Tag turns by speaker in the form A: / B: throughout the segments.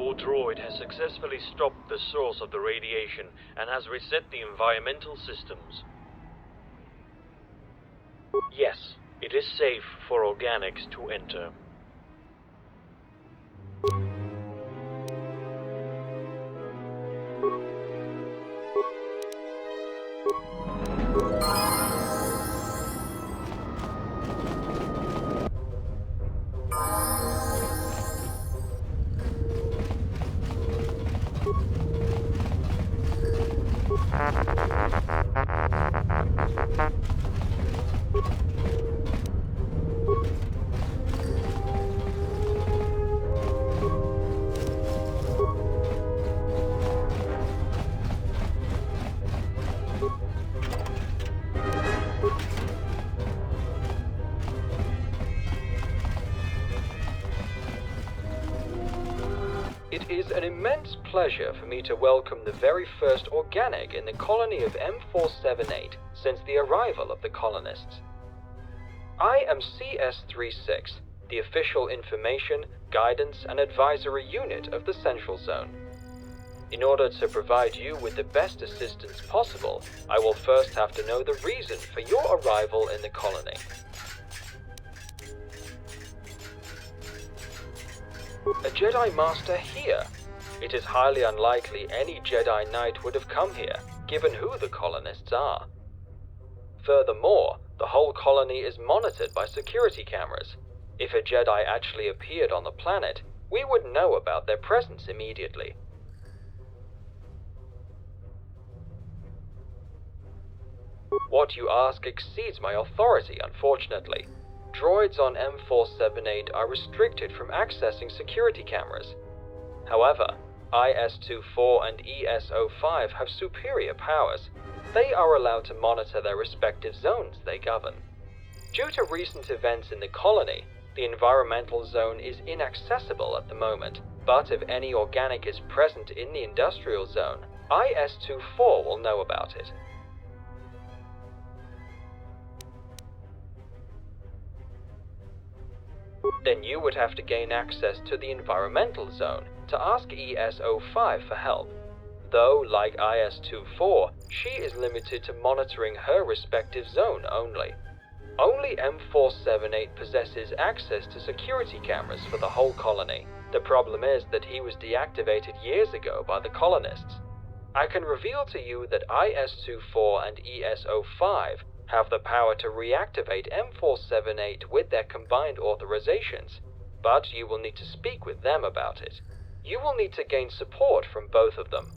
A: Your droid has successfully stopped the source of the radiation and has reset the environmental systems. Yes, it is safe for organics to enter.
B: It is an immense pleasure for me to welcome the very first organic in the colony of M4-78 since the arrival of the colonists. I am CS-36, the official information, guidance, and advisory unit of the Central Zone. In order to provide you with the best assistance possible, I will first have to know the reason for your arrival in the colony. A Jedi Master here? It is highly unlikely any Jedi Knight would have come here, given who the colonists are. Furthermore, the whole colony is monitored by security cameras. If a Jedi actually appeared on the planet, we would know about their presence immediately. What you ask exceeds my authority, unfortunately. Droids on M4-78 are restricted from accessing security cameras. However, IS-24 and ES-05 have superior powers. They are allowed to monitor their respective zones they govern. Due to recent events in the colony, the environmental zone is inaccessible at the moment, but if any organic is present in the industrial zone, IS-24 will know about it. Then you would have to gain access to the environmental zone to ask ES-05 for help. Though, like IS-24, she is limited to monitoring her respective zone only. Only M4-78 possesses access to security cameras for the whole colony. The problem is that he was deactivated years ago by the colonists. I can reveal to you that IS-24 and ES-05 have the power to reactivate M4-78 with their combined authorizations, but you will need to speak with them about it. You will need to gain support from both of them.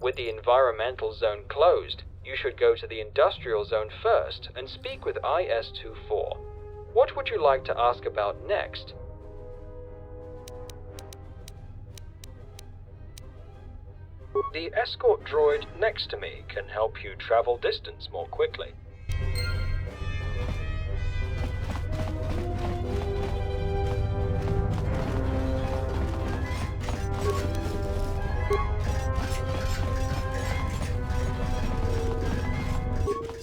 B: With the environmental zone closed, you should go to the industrial zone first and speak with IS-24. What would you like to ask about next? The escort droid next to me can help you travel distance more quickly.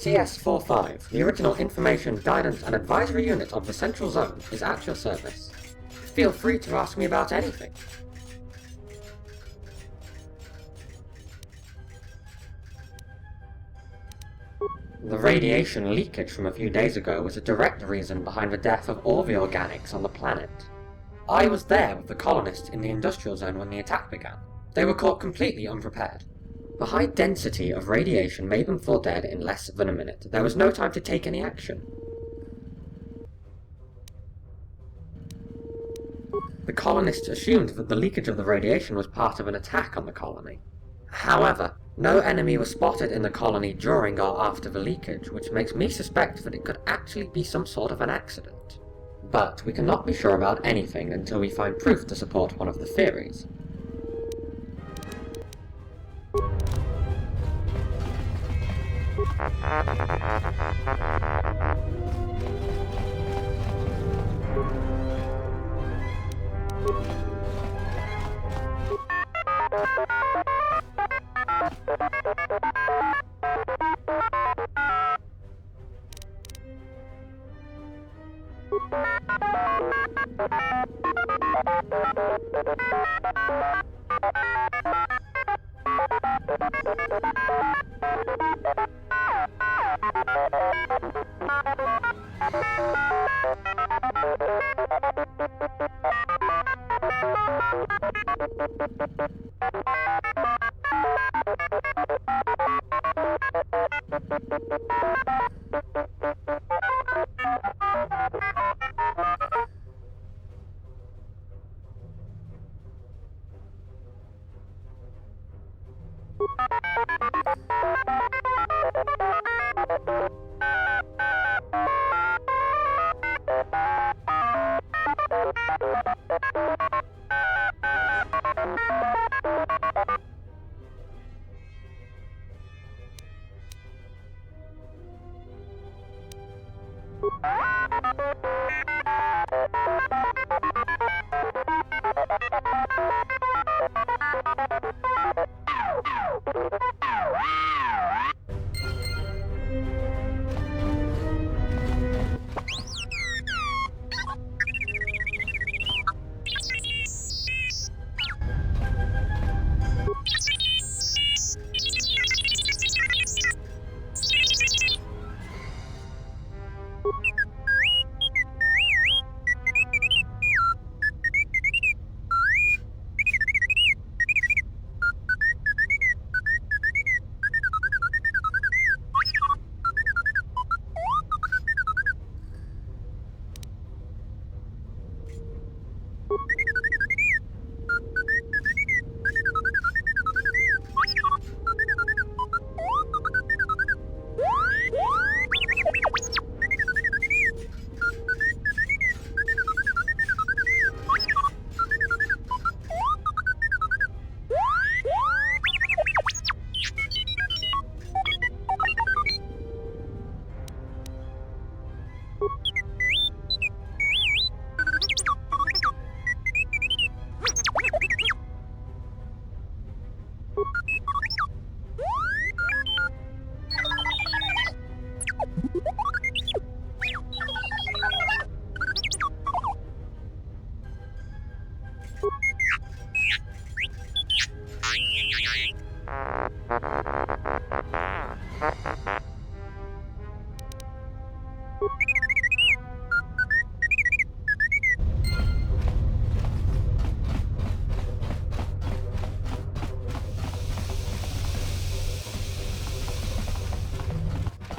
C: CS-45, the original information, guidance, and advisory unit of the Central Zone, is at your service. Feel free to ask me about anything. The radiation leakage from a few days ago was a direct reason behind the death of all the organics on the planet. I was there with the colonists in the industrial zone when the attack began. They were caught completely unprepared. The high density of radiation made them fall dead in less than a minute. There was no time to take any action. The colonists assumed that the leakage of the radiation was part of an attack on the colony. However, no enemy was spotted in the colony during or after the leakage, which makes me suspect that it could actually be some sort of an accident. But we cannot be sure about anything until we find proof to support one of the theories.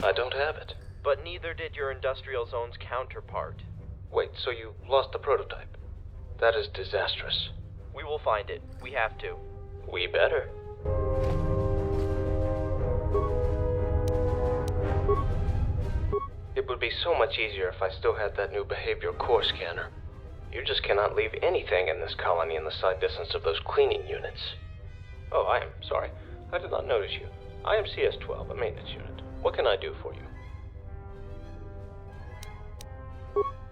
B: I don't have it.
A: But neither did your industrial zone's counterpart.
B: Wait, so you lost the prototype? That is disastrous.
A: We will find it. We have to.
B: We better. It would be so much easier if I still had that new behavior core scanner. You just cannot leave anything in this colony in the sight distance of those cleaning units. Oh, I am sorry. I did not notice you. I am CS-12, a maintenance unit. What can I do for you?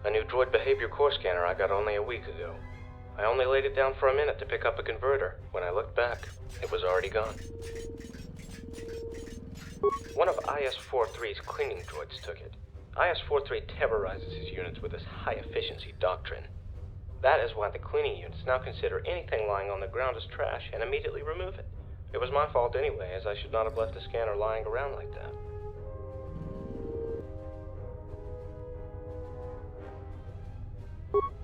B: A new droid behavior core scanner I got only a week ago. I only laid it down for a minute to pick up a converter. When I looked back, it was already gone. One of IS-43's cleaning droids took it. IS-43 terrorizes his units with his high-efficiency doctrine. That is why the cleaning units now consider anything lying on the ground as trash and immediately remove it. It was my fault anyway, as I should not have left the scanner lying around like that.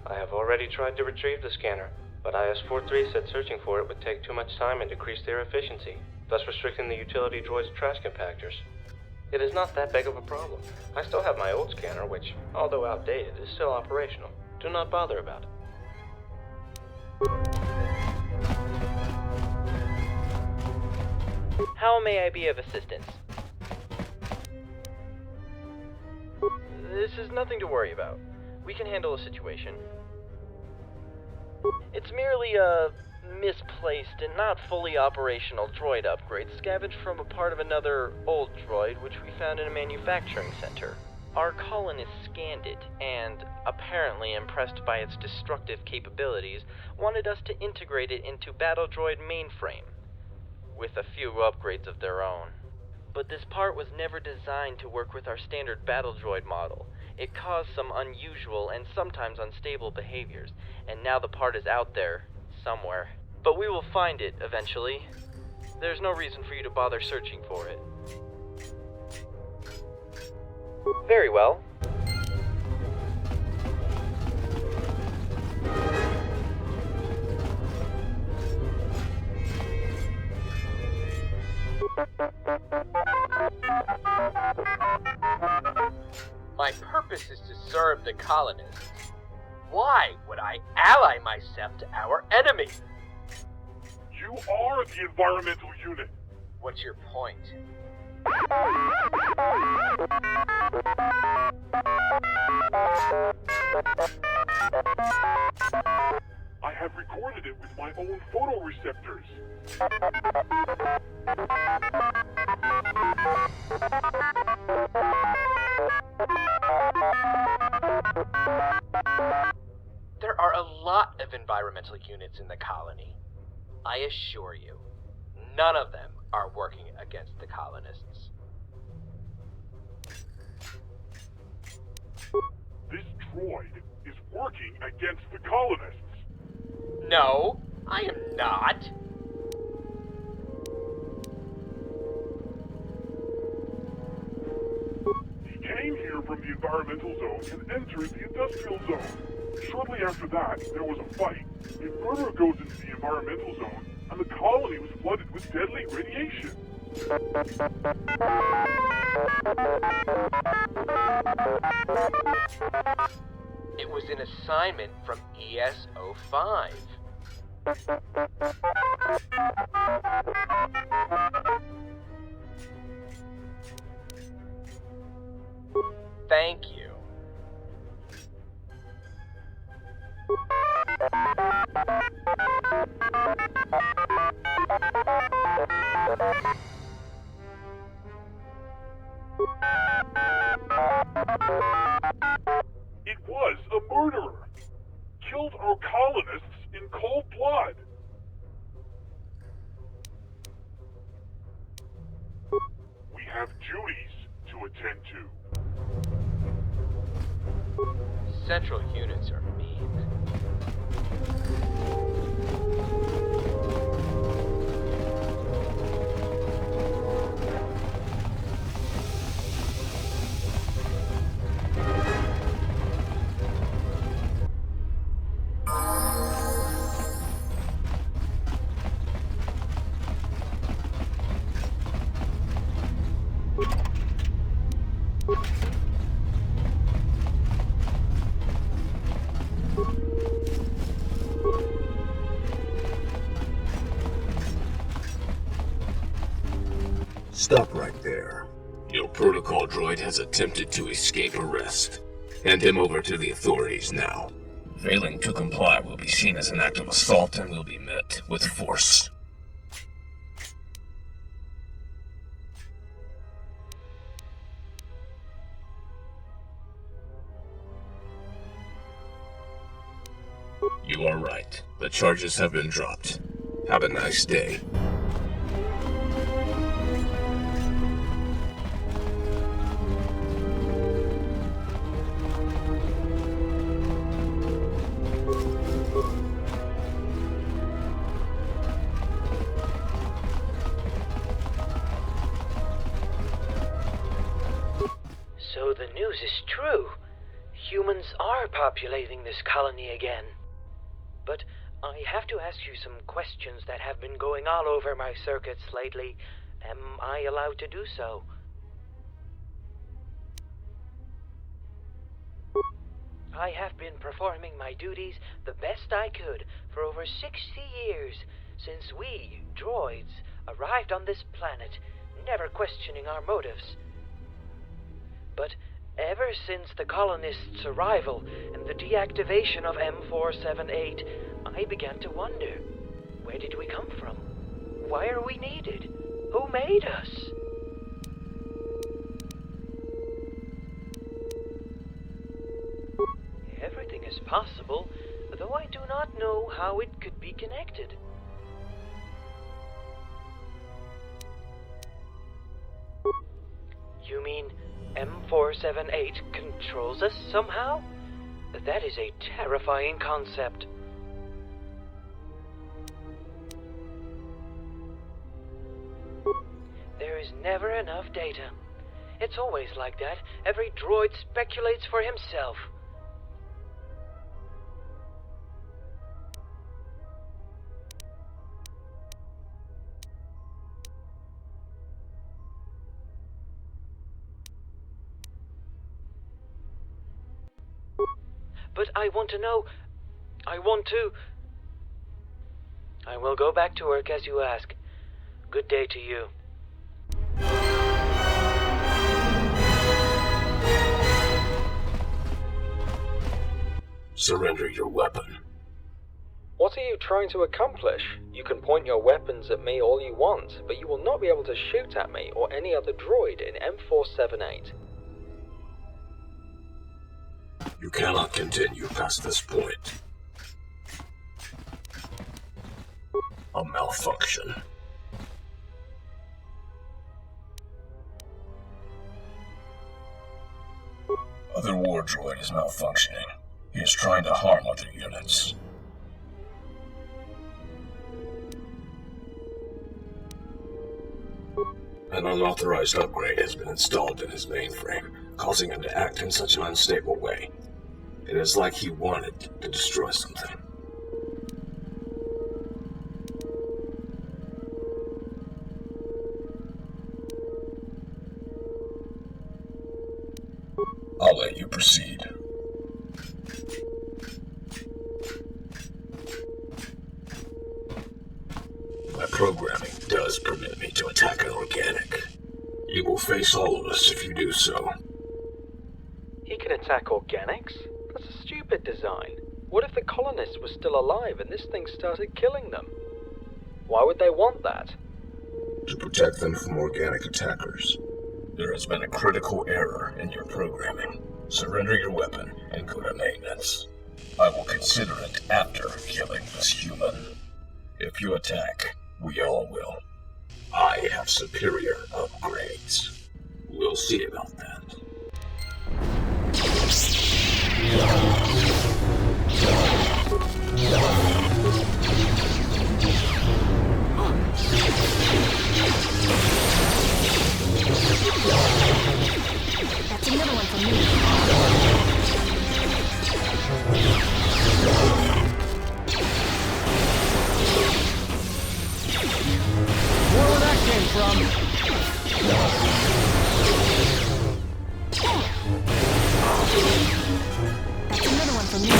B: I have already tried to retrieve the scanner, but IS-43 said searching for it would take too much time and decrease their efficiency, thus restricting the utility droid's trash compactors. It is not that big of a problem. I still have my old scanner, which, although outdated, is still operational. Do not bother about it.
A: How may I be of assistance? This is nothing to worry about. We can handle a situation. It's merely a misplaced and not fully operational droid upgrade scavenged from a part of another old droid which we found in a manufacturing center. Our colonists scanned it and, apparently impressed by its destructive capabilities, wanted us to integrate it into Battle Droid mainframe, with a few upgrades of their own. But this part was never designed to work with our standard Battle Droid model. It caused some unusual and sometimes unstable behaviors, and now the part is out there, somewhere. But we will find it, eventually. There's no reason for you to bother searching for it. Very well.
B: My purpose is to serve the colonists. Why would I ally myself to our enemy?
D: You are the environmental unit.
B: What's your point?
D: I have recorded it with my own photoreceptors.
B: There are a lot of environmental units in the colony. I assure you, none of them are working against the colonists.
D: This droid is working against the colonists.
B: No, I am not.
D: He came here from the environmental zone and entered the industrial zone. Shortly after that, there was a fight. Inverter goes into the environmental zone, and the colony was flooded with deadly radiation.
B: It was an assignment from ES-05. Thank you.
D: It was a murderer. Killed our colonists in cold blood. We have duties to attend to.
B: Central units are mean.
E: Stop right there. Your protocol droid has attempted to escape arrest. Hand him over to the authorities now. Failing to comply will be seen as an act of assault and will be met with force. You are right. The charges have been dropped. Have a nice day.
F: So the news is true. Humans are populating this colony again. But I have to ask you some questions that have been going all over my circuits lately. Am I allowed to do so? I have been performing my duties the best I could for over 60 years, since we, droids, arrived on this planet, never questioning our motives. But ever since the colonists' arrival and the deactivation of M4-78, I began to wonder, where did we come from? Why are we needed? Who made us? Everything is possible, though I do not know how it could be connected. You mean M4-78 controls us somehow? That is a terrifying concept. There's never enough data. It's always like that. Every droid speculates for himself. But I want to know... I will go back to work as you ask. Good day to you.
E: Surrender your weapon.
B: What are you trying to accomplish? You can point your weapons at me all you want, but you will not be able to shoot at me or any other droid in M4-78.
E: You cannot continue past this point. A malfunction. Other war droid is malfunctioning. He is trying to harm other units. An unauthorized upgrade has been installed in his mainframe, causing him to act in such an unstable way. It is like he wanted to destroy something. I'll let you proceed. My programming does permit me to attack an organic. You will face all of us if you do so.
B: He can attack organics? That's a stupid design. What if the colonists were still alive and this thing started killing them? Why would they want that?
E: To protect them from organic attackers. There has been a critical error in your programming. Surrender your weapon and go to maintenance. I will consider it after killing this human. If you attack, we all will. I have superior upgrades. We'll see about that.
G: That's another one for me.
H: Where that came from?
G: That's another one for me.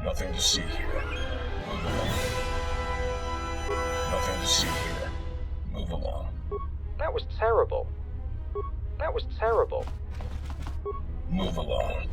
E: Nothing to see here. Move along. Nothing to see here. Move along.
B: That was terrible. That was terrible.
E: Move along.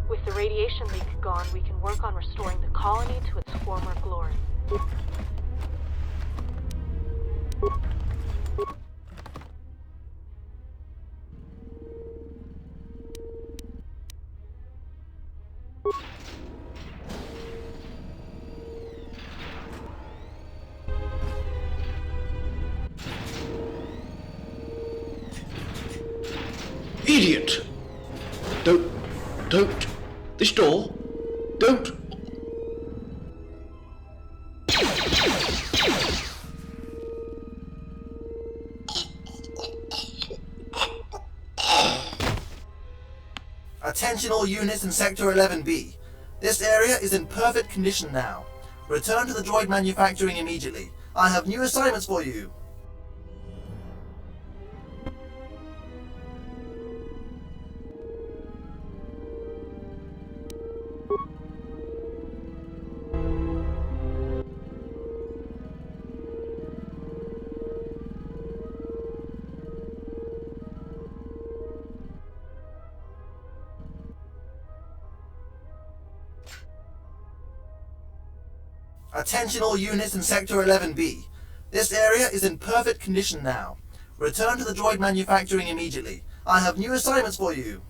I: With the radiation leak gone, we can work on restoring the colony to its former glory.
J: Idiot! Don't. This door. Don't.
K: Attention all units in Sector 11B. This area is in perfect condition now. Return to the droid manufacturing immediately. I have new assignments for you. Attention all units in Sector 11B. This area is in perfect condition now. Return to the droid manufacturing immediately. I have new assignments for you.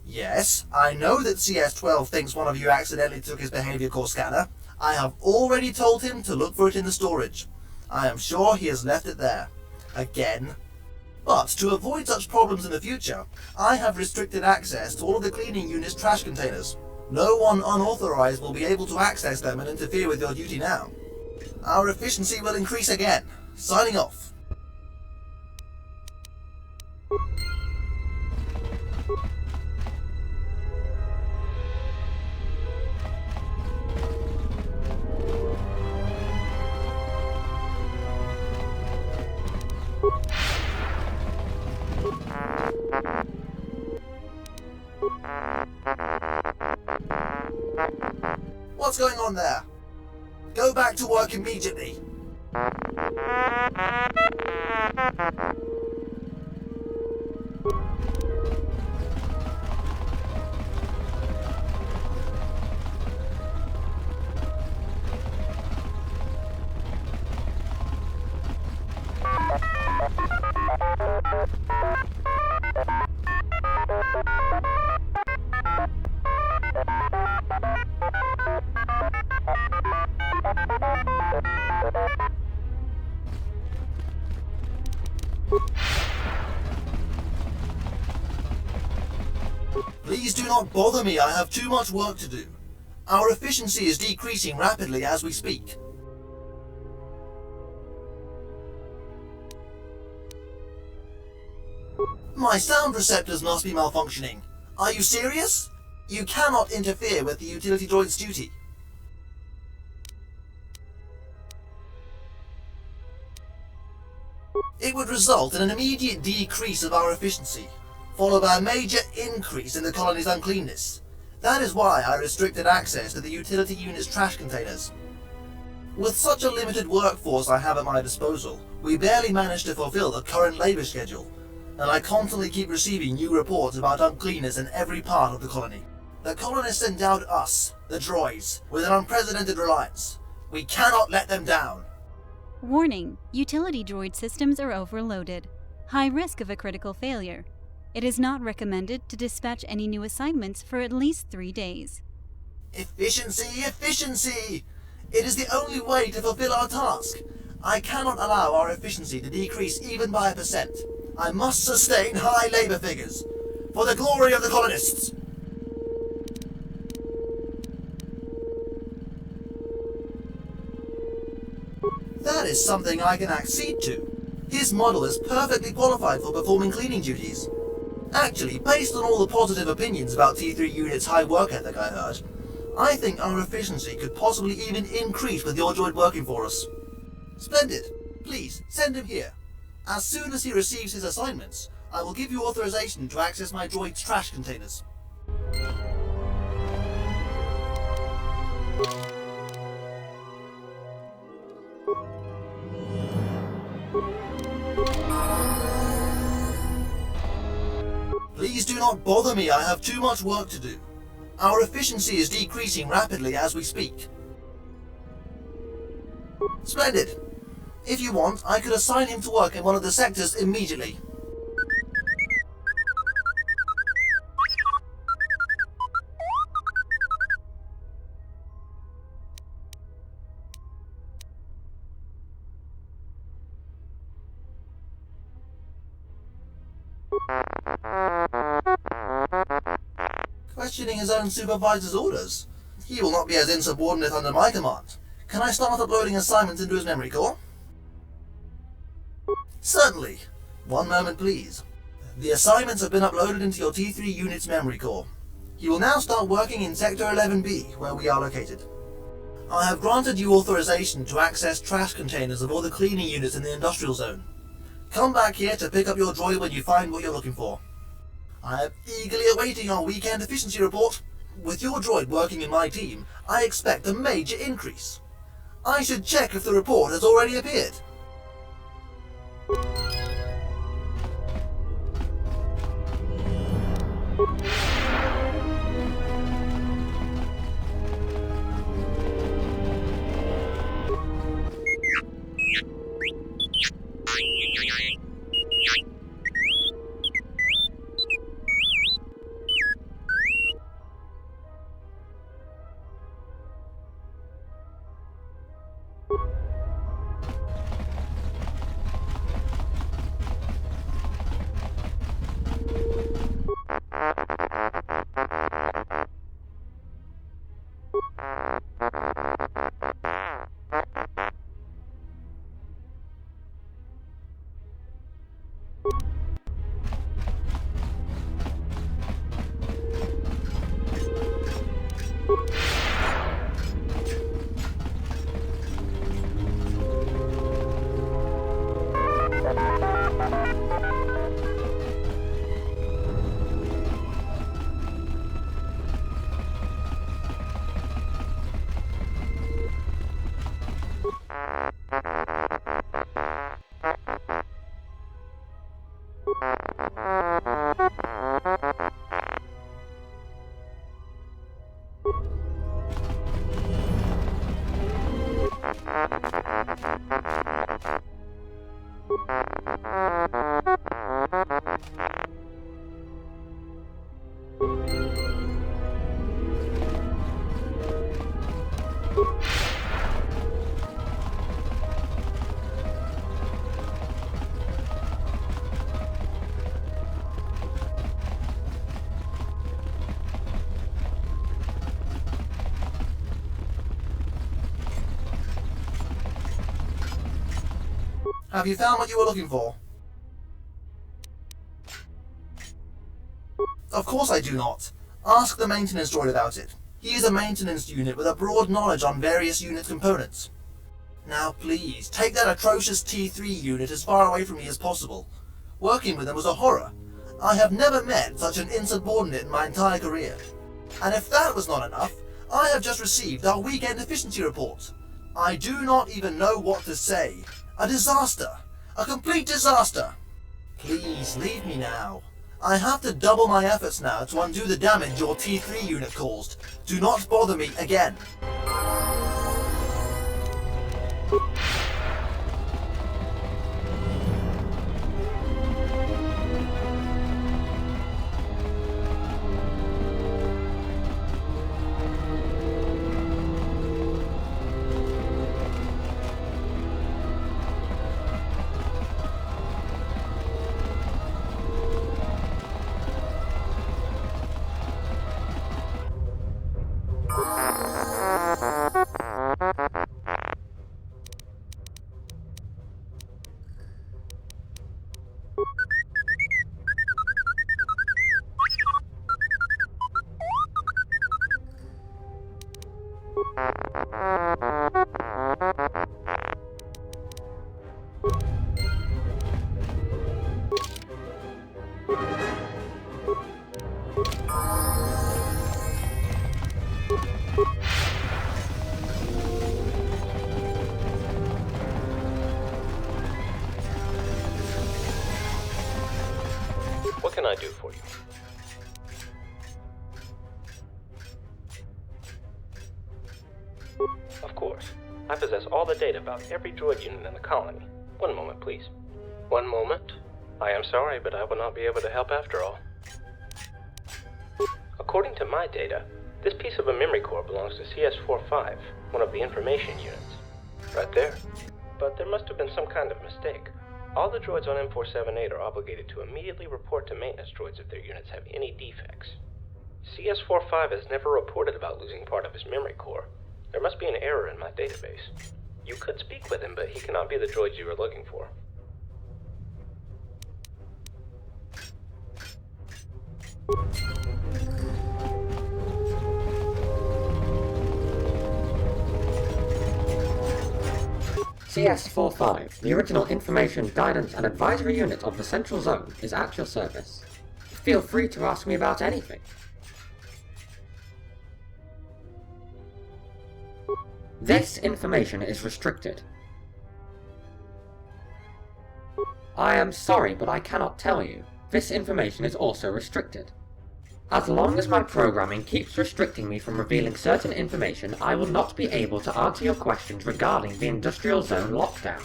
K: Yes, I know that CS-12 thinks one of you accidentally took his behavior core scanner. I have already told him to look for it in the storage. I am sure he has left it there. Again. But to avoid such problems in the future, I have restricted access to all of the cleaning unit's trash containers. No one unauthorized will be able to access them and interfere with your duty now. Our efficiency will increase again. Signing off. What's going on there? Go back to work immediately. Please do not bother me, I have too much work to do. Our efficiency is decreasing rapidly as we speak. My sound receptors must be malfunctioning. Are you serious? You cannot interfere with the utility droid's duty. It would result in an immediate decrease of our efficiency, followed by a major increase in the colony's uncleanness. That is why I restricted access to the utility unit's trash containers. With such a limited workforce I have at my disposal, we barely manage to fulfill the current labor schedule, and I constantly keep receiving new reports about uncleanness in every part of the colony. The colonists endowed us, the droids, with an unprecedented reliance. We cannot let them down.
L: Warning: utility droid systems are overloaded. High risk of a critical failure. It is not recommended to dispatch any new assignments for at least 3 days.
K: Efficiency, efficiency! It is the only way to fulfill our task. I cannot allow our efficiency to decrease even by 1%. I must sustain high labor figures. For the glory of the colonists! That is something I can accede to. His model is perfectly qualified for performing cleaning duties. Actually, based on all the positive opinions about T3 Unit's high work ethic I heard, I think our efficiency could possibly even increase with your droid working for us. Splendid. Please, send him here. As soon as he receives his assignments, I will give you authorization to access my droid's trash containers. Please do not bother me, I have too much work to do. Our efficiency is decreasing rapidly as we speak. Splendid. If you want, I could assign him to work in one of the sectors immediately. Questioning his own supervisor's orders. He will not be as insubordinate under my command. Can I start uploading assignments into his memory core? Certainly. One moment, please. The assignments have been uploaded into your T3 unit's memory core. You will now start working in Sector 11B, where we are located. I have granted you authorization to access trash containers of all the cleaning units in the industrial zone. Come back here to pick up your droid when you find what you're looking for. I am eagerly awaiting our weekend efficiency report. With your droid working in my team, I expect a major increase. I should check if the report has already appeared. Have you found what you were looking for? Of course I do not. Ask the maintenance droid about it. He is a maintenance unit with a broad knowledge on various unit components. Now please, take that atrocious T3 unit as far away from me as possible. Working with them was a horror. I have never met such an insubordinate in my entire career. And if that was not enough, I have just received our weekend efficiency report. I do not even know what to say. A disaster. A complete disaster. Please, leave me now. I have to double my efforts now to undo the damage your T3 unit caused. Do not bother me again.
B: What can I do for you? Of course. I possess all the data about every droid unit in the colony. One moment, please. One moment. I am sorry, but I will not be able to help after all. According to my data, this piece of a memory core belongs to CS-45, one of the information units. Right there. But there must have been some kind of mistake. All the droids on M4-78 are obligated to immediately report to maintenance droids if their units have any defects. CS-45 has never reported about losing part of his memory core. There must be an error in my database. You could speak with him, but he cannot be the droid you are looking for.
C: CS-45, the original information, guidance and advisory unit of the Central Zone, is at your service. Feel free to ask me about anything. This information is restricted. I am sorry, but I cannot tell you. This information is also restricted. As long as my programming keeps restricting me from revealing certain information, I will not be able to answer your questions regarding the Industrial Zone lockdown.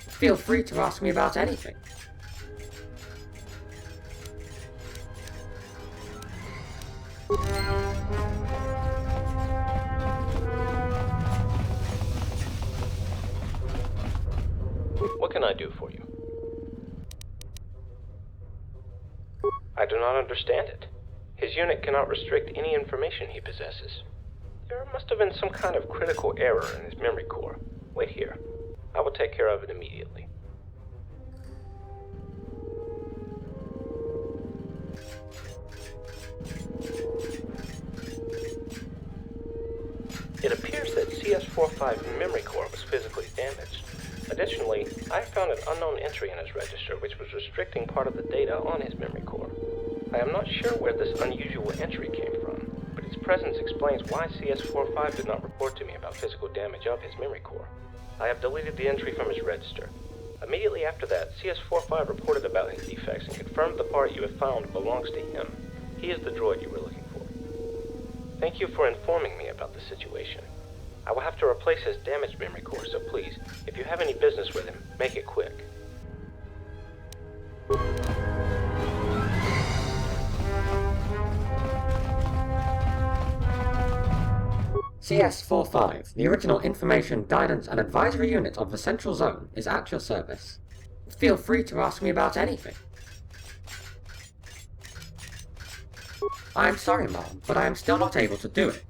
C: Feel free to ask me about anything.
B: What can I do for you? I do not understand it. His unit cannot restrict any information he possesses. There must have been some kind of critical error in his memory core. Wait here. I will take care of it immediately. It appears that CS-45's memory core was physically damaged. Additionally, I found an unknown entry in his register which was restricting part of the data on his memory core. I am not sure where this unusual entry came from, but its presence explains why CS-45 did not report to me about physical damage of his memory core. I have deleted the entry from his register. Immediately after that, CS-45 reported about his defects and confirmed the part you have found belongs to him. He is the droid you were looking for. Thank you for informing me about the situation. I will have to replace his damaged memory core, so please, if you have any business with him, make it quick.
C: CS-45, the original information, guidance and advisory unit of the Central Zone, is at your service. Feel free to ask me about anything. I am sorry, Mom, but I am still not able to do it.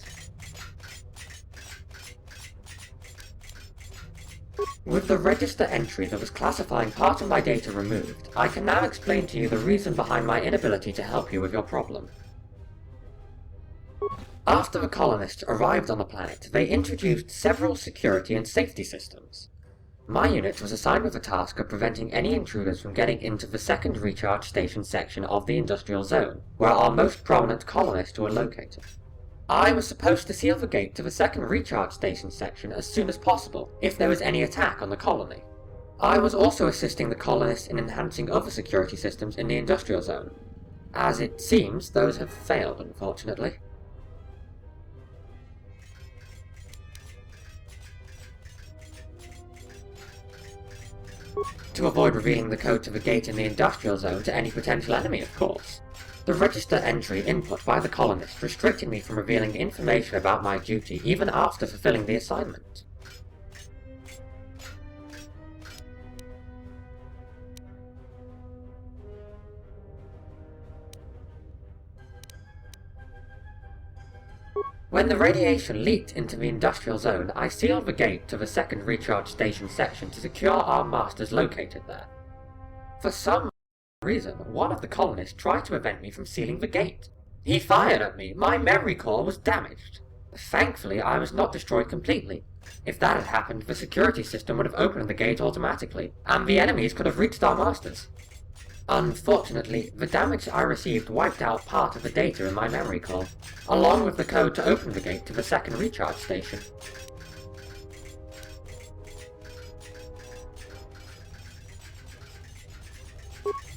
C: With the register entry that was classifying part of my data removed, I can now explain to you the reason behind my inability to help you with your problem. After the colonists arrived on the planet, they introduced several security and safety systems. My unit was assigned with the task of preventing any intruders from getting into the second recharge station section of the Industrial Zone, where our most prominent colonists were located. I was supposed to seal the gate to the second recharge station section as soon as possible, if there was any attack on the colony. I was also assisting the colonists in enhancing other security systems in the Industrial Zone. As it seems, those have failed, unfortunately. To avoid revealing the code to the gate in the Industrial Zone to any potential enemy, of course. The register entry input by the colonists restricted me from revealing information about my duty even after fulfilling the assignment. When the radiation leaked into the Industrial Zone, I sealed the gate to the second recharge station section to secure our masters located there. For some reason, one of the colonists tried to prevent me from sealing the gate. He fired at me. My memory core was damaged. Thankfully, I was not destroyed completely. If that had happened, the security system would have opened the gate automatically, and the enemies could have reached our masters. Unfortunately, the damage I received wiped out part of the data in my memory core, along with the code to open the gate to the second recharge station.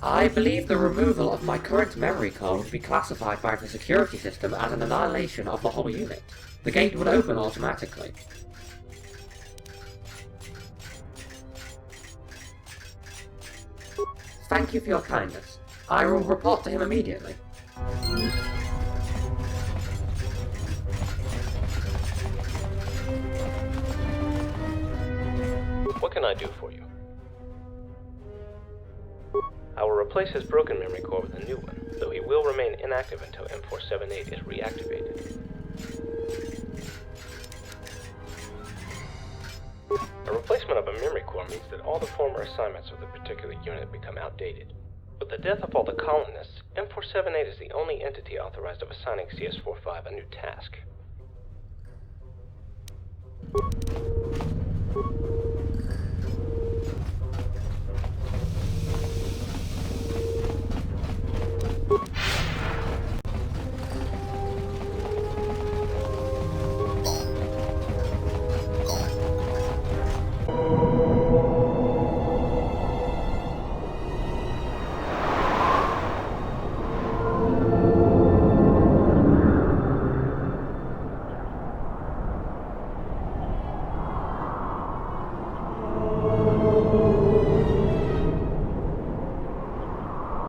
C: I believe the removal of my current memory core would be classified by the security system as an annihilation of the whole unit. The gate would open automatically. Thank you for your kindness. I will report to him immediately.
B: What can I do for you? I will replace his broken memory core with a new one, though he will remain inactive until M4-78 is reactivated.
M: A replacement of a memory core means that all the former assignments of the particular unit become outdated. With the death of all the colonists, M4-78 is the only entity authorized of assigning CS-45 a new task.